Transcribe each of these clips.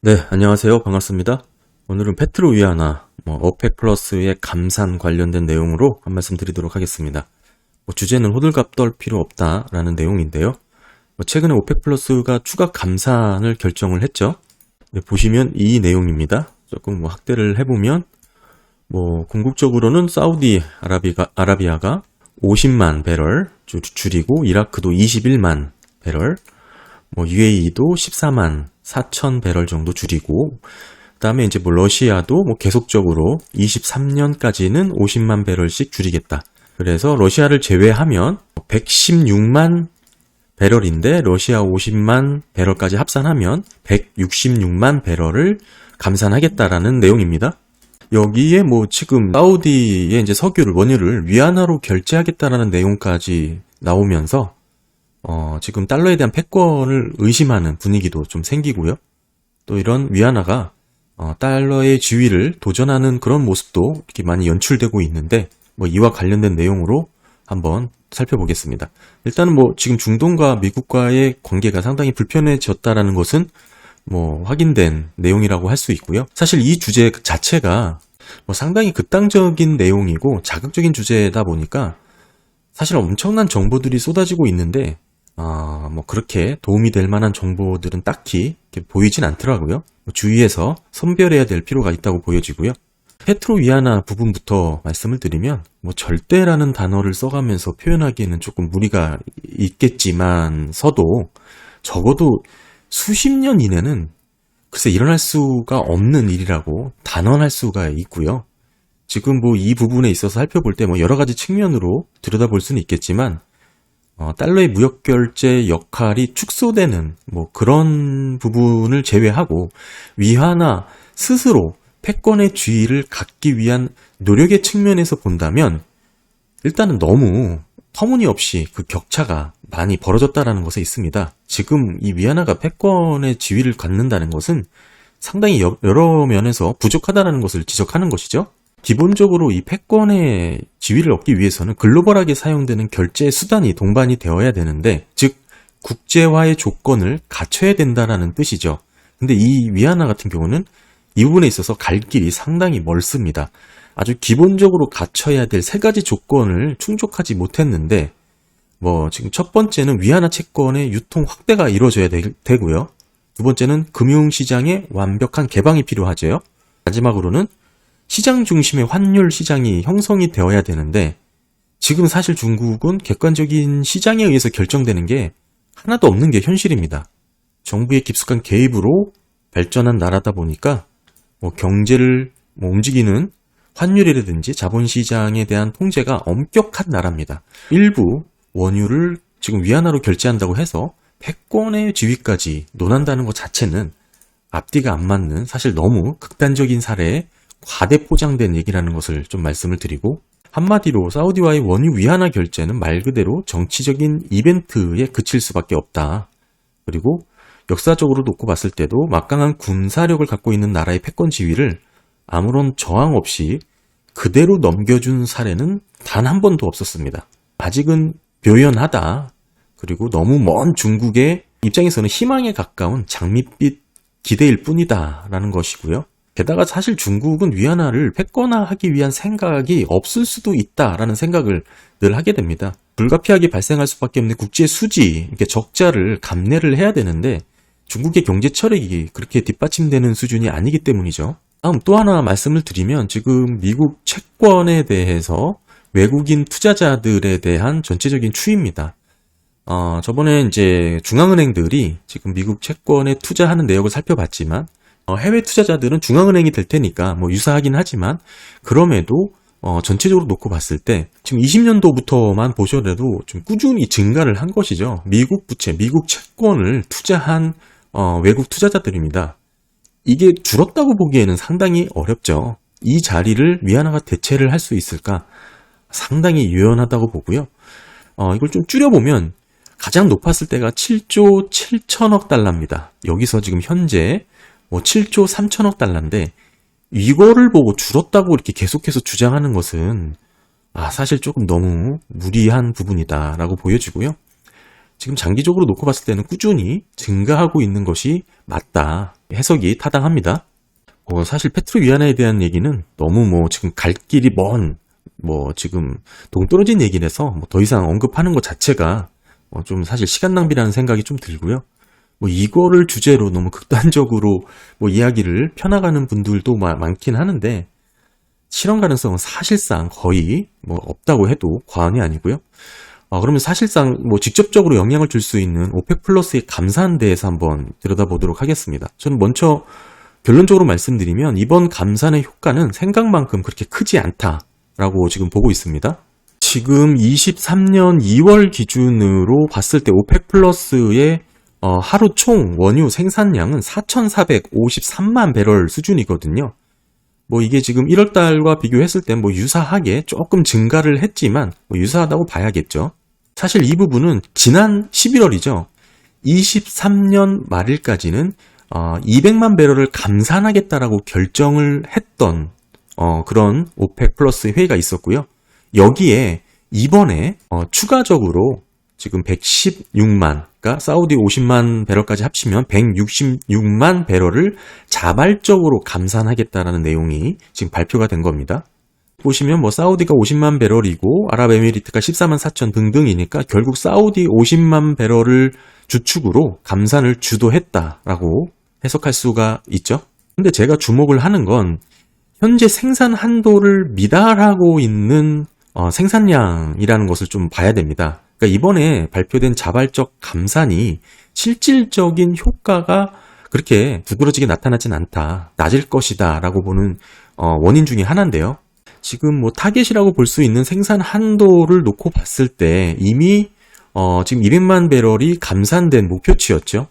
네, 안녕하세요. 반갑습니다. 오늘은 페트로위아나 어펙 플러스의 감산 관련된 내용으로 한 말씀 드리도록 하겠습니다. 주제는 호들갑 떨 필요 없다라는 내용인데요. 최근에 오펙 플러스가 추가 감산을 결정을 했죠. 네, 보시면 이 내용입니다. 조금 확대를 해보면 궁극적으로는 사우디 아라비아가 50만 배럴 줄이고 이라크도 21만 배럴, UAE도 14만 4천 배럴 정도 줄이고, 그 다음에 이제 러시아도 계속적으로 23년까지는 50만 배럴씩 줄이겠다. 그래서 러시아를 제외하면 116만 배럴인데 러시아 50만 배럴까지 합산하면 166만 배럴을 감산하겠다라는 내용입니다. 여기에 지금 사우디의 이제 석유를 원유를 위안화로 결제하겠다라는 내용까지 나오면서 지금 달러에 대한 패권을 의심하는 분위기도 좀 생기고요. 또 이런 위안화가 달러의 지위를 도전하는 그런 모습도 이렇게 많이 연출되고 있는데 이와 관련된 내용으로 한번 살펴보겠습니다. 일단은 지금 중동과 미국과의 관계가 상당히 불편해졌다라는 것은 확인된 내용이라고 할 수 있고요. 사실 이 주제 자체가 상당히 극단적인 내용이고 자극적인 주제다 보니까 사실 엄청난 정보들이 쏟아지고 있는데 그렇게 도움이 될 만한 정보들은 딱히 보이진 않더라고요. 주의해서 선별해야 될 필요가 있다고 보여지고요. 페트로위아나 부분부터 말씀을 드리면 절대라는 단어를 써가면서 표현하기에는 조금 무리가 있겠지만서도 적어도 수십 년 이내는 글쎄 일어날 수가 없는 일이라고 단언할 수가 있고요. 지금 이 부분에 있어서 살펴볼 때 여러 가지 측면으로 들여다볼 수는 있겠지만 달러의 무역결제 역할이 축소되는 그런 부분을 제외하고 위안화 스스로 패권의 지위를 갖기 위한 노력의 측면에서 본다면 일단은 너무 터무니없이 그 격차가 많이 벌어졌다는 것에 있습니다. 지금 이 위안화가 패권의 지위를 갖는다는 것은 상당히 여러 면에서 부족하다는 것을 지적하는 것이죠. 기본적으로 이 패권의 지위를 얻기 위해서는 글로벌하게 사용되는 결제 수단이 동반이 되어야 되는데, 즉 국제화의 조건을 갖춰야 된다는 뜻이죠. 근데 이 위안화 같은 경우는 이 부분에 있어서 갈 길이 상당히 멀습니다. 아주 기본적으로 갖춰야 될 세 가지 조건을 충족하지 못했는데 지금 첫 번째는 위안화 채권의 유통 확대가 이루어져야 되고요. 두 번째는 금융시장의 완벽한 개방이 필요하죠. 마지막으로는 시장 중심의 환율 시장이 형성이 되어야 되는데 지금 사실 중국은 객관적인 시장에 의해서 결정되는 게 하나도 없는 게 현실입니다. 정부의 깊숙한 개입으로 발전한 나라다 보니까 경제를 움직이는 환율이라든지 자본시장에 대한 통제가 엄격한 나라입니다. 일부 원유를 지금 위안화로 결제한다고 해서 패권의 지위까지 논한다는 것 자체는 앞뒤가 안 맞는 사실 너무 극단적인 사례에 과대 포장된 얘기라는 것을 좀 말씀을 드리고, 한마디로 사우디와의 원유 위안화 결제는 말 그대로 정치적인 이벤트에 그칠 수밖에 없다. 그리고 역사적으로 놓고 봤을 때도 막강한 군사력을 갖고 있는 나라의 패권 지위를 아무런 저항 없이 그대로 넘겨준 사례는 단 한 번도 없었습니다. 아직은 묘연하다. 그리고 너무 먼 중국의 입장에서는 희망에 가까운 장밋빛 기대일 뿐이다 라는 것이고요. 게다가 사실 중국은 위안화를 패권화하기 위한 생각이 없을 수도 있다라는 생각을 늘 하게 됩니다. 불가피하게 발생할 수밖에 없는 국제 수지, 이렇게 적자를 감내를 해야 되는데 중국의 경제 철학이 그렇게 뒷받침되는 수준이 아니기 때문이죠. 다음 또 하나 말씀을 드리면 지금 미국 채권에 대해서 외국인 투자자들에 대한 전체적인 추이입니다. 저번에 이제 중앙은행들이 지금 미국 채권에 투자하는 내역을 살펴봤지만 해외 투자자들은 중앙은행이 될 테니까 유사하긴 하지만 그럼에도 전체적으로 놓고 봤을 때 지금 20년도부터만 보셔도 좀 꾸준히 증가를 한 것이죠. 미국 부채, 미국 채권을 투자한 외국 투자자들입니다. 이게 줄었다고 보기에는 상당히 어렵죠. 이 자리를 위안화가 대체를 할 수 있을까? 상당히 유연하다고 보고요. 이걸 좀 줄여보면 가장 높았을 때가 7조 7천억 달러입니다. 여기서 지금 현재 7조 3천억 달러인데 이거를 보고 줄었다고 이렇게 계속해서 주장하는 것은 사실 조금 너무 무리한 부분이다라고 보여지고요. 지금 장기적으로 놓고 봤을 때는 꾸준히 증가하고 있는 것이 맞다. 해석이 타당합니다. 사실 페트로 위안화에 대한 얘기는 너무 지금 갈 길이 지금 동떨어진 얘기라서 더 이상 언급하는 것 자체가 좀 사실 시간 낭비라는 생각이 좀 들고요. 이거를 주제로 너무 극단적으로 이야기를 펴나가는 분들도 많긴 하는데, 실현 가능성은 사실상 거의 없다고 해도 과언이 아니고요. 그러면 사실상 직접적으로 영향을 줄 수 있는 오펙 플러스의 감사한 대해서 한번 들여다보도록 하겠습니다. 저는 먼저 결론적으로 말씀드리면 이번 감산의 효과는 생각만큼 그렇게 크지 않다라고 지금 보고 있습니다. 지금 23년 2월 기준으로 봤을 때 오펙 플러스의 하루 총 원유 생산량은 4,453만 배럴 수준이거든요. 이게 지금 1월 달과 비교했을 때 유사하게 조금 증가를 했지만 유사하다고 봐야겠죠. 사실 이 부분은 지난 11월이죠. 23년 말일까지는 200만 배럴을 감산하겠다라고 결정을 했던 그런 오펙 플러스 회의가 있었고요. 여기에 이번에 추가적으로 지금 116만, 그러니까 사우디 50만 배럴까지 합치면 166만 배럴을 자발적으로 감산하겠다라는 내용이 지금 발표가 된 겁니다. 보시면 사우디가 50만 배럴이고 아랍에미리트가 14만 4천 등등이니까 결국 사우디 50만 배럴을 주축으로 감산을 주도했다라고 해석할 수가 있죠. 근데 제가 주목을 하는 건 현재 생산 한도를 미달하고 있는 생산량이라는 것을 좀 봐야 됩니다. 그러니까 이번에 발표된 자발적 감산이 실질적인 효과가 그렇게 두드러지게 나타나진 않다, 낮을 것이다 라고 보는 원인 중에 하나인데요. 지금 타겟이라고 볼 수 있는 생산 한도를 놓고 봤을 때 이미 지금 200만 배럴이 감산된 목표치였죠.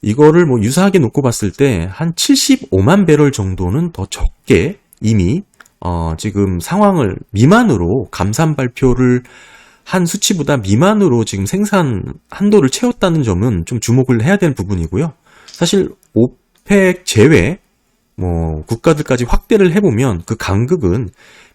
이거를 유사하게 놓고 봤을 때 한 75만 배럴 정도는 더 적게 이미 지금 상황을 미만으로 감산 발표를 한 수치보다 미만으로 지금 생산 한도를 채웠다는 점은 좀 주목을 해야 되는 부분이고요. 사실 오펙 제외 국가들까지 확대를 해보면 그 간극은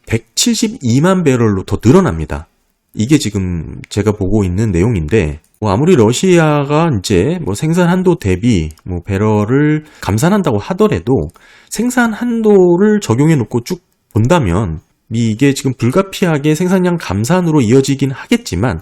172만 배럴로 더 늘어납니다. 이게 지금 제가 보고 있는 내용인데, 아무리 러시아가 이제 생산 한도 대비 배럴을 감산한다고 하더라도 생산 한도를 적용해 놓고 쭉 본다면 이게 지금 불가피하게 생산량 감산으로 이어지긴 하겠지만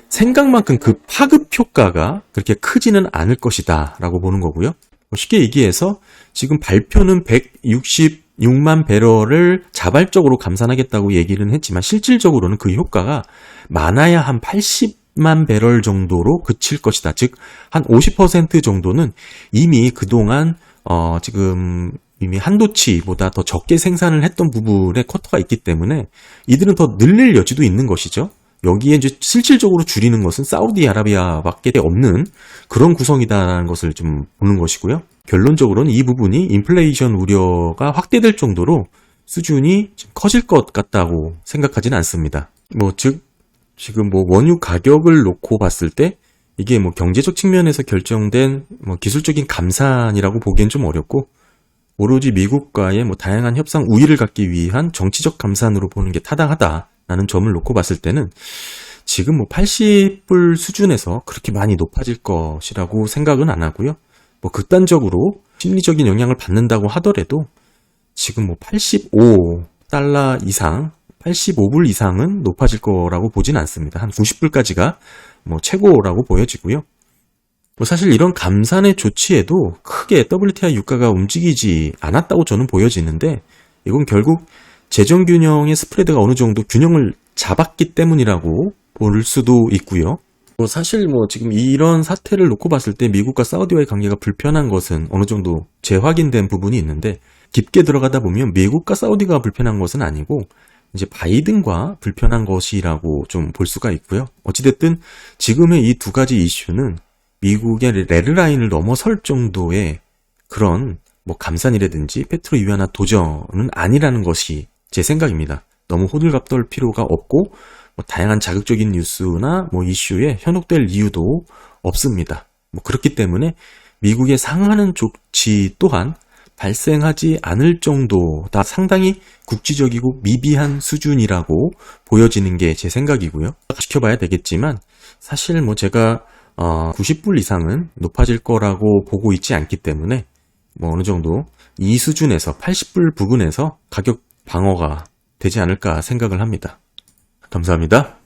생각만큼 그 파급 효과가 그렇게 크지는 않을 것이다 라고 보는 거고요. 쉽게 얘기해서 지금 발표는 166만 배럴을 자발적으로 감산하겠다고 얘기는 했지만 실질적으로는 그 효과가 많아야 한 80만 배럴 정도로 그칠 것이다. 즉 한 50% 정도는 이미 그동안 지금 이미 한도치보다 더 적게 생산을 했던 부분에 쿼터가 있기 때문에 이들은 더 늘릴 여지도 있는 것이죠. 여기에 이제 실질적으로 줄이는 것은 사우디아라비아밖에 없는 그런 구성이다라는 것을 좀 보는 것이고요. 결론적으로는 이 부분이 인플레이션 우려가 확대될 정도로 수준이 커질 것 같다고 생각하지는 않습니다. 즉 지금 원유 가격을 놓고 봤을 때 이게 경제적 측면에서 결정된 기술적인 감산이라고 보기엔 좀 어렵고, 오로지 미국과의 다양한 협상 우위를 갖기 위한 정치적 감산으로 보는 게 타당하다라는 점을 놓고 봤을 때는 지금 80불 수준에서 그렇게 많이 높아질 것이라고 생각은 안 하고요. 극단적으로 심리적인 영향을 받는다고 하더라도 지금 85달러 이상, 85불 이상은 높아질 거라고 보진 않습니다. 한 90불까지가 최고라고 보여지고요. 사실 이런 감산의 조치에도 크게 WTI 유가가 움직이지 않았다고 저는 보여지는데, 이건 결국 재정균형의 스프레드가 어느 정도 균형을 잡았기 때문이라고 볼 수도 있고요. 사실 지금 이런 사태를 놓고 봤을 때 미국과 사우디와의 관계가 불편한 것은 어느 정도 재확인된 부분이 있는데, 깊게 들어가다 보면 미국과 사우디가 불편한 것은 아니고 이제 바이든과 불편한 것이라고 좀 볼 수가 있고요. 어찌됐든 지금의 이 두 가지 이슈는 미국의 레드라인을 넘어설 정도의 그런 감산이라든지 페트로 위안화 도전은 아니라는 것이 제 생각입니다. 너무 호들갑 떨 필요가 없고 다양한 자극적인 뉴스나 이슈에 현혹될 이유도 없습니다. 그렇기 때문에 미국의 상하는 조치 또한 발생하지 않을 정도다, 상당히 국지적이고 미비한 수준이라고 보여지는 게 제 생각이고요. 지켜봐야 되겠지만 사실 제가 90불 이상은 높아질 거라고 보고 있지 않기 때문에 뭐 어느 정도 이 수준에서 80불 부근에서 가격 방어가 되지 않을까 생각을 합니다. 감사합니다.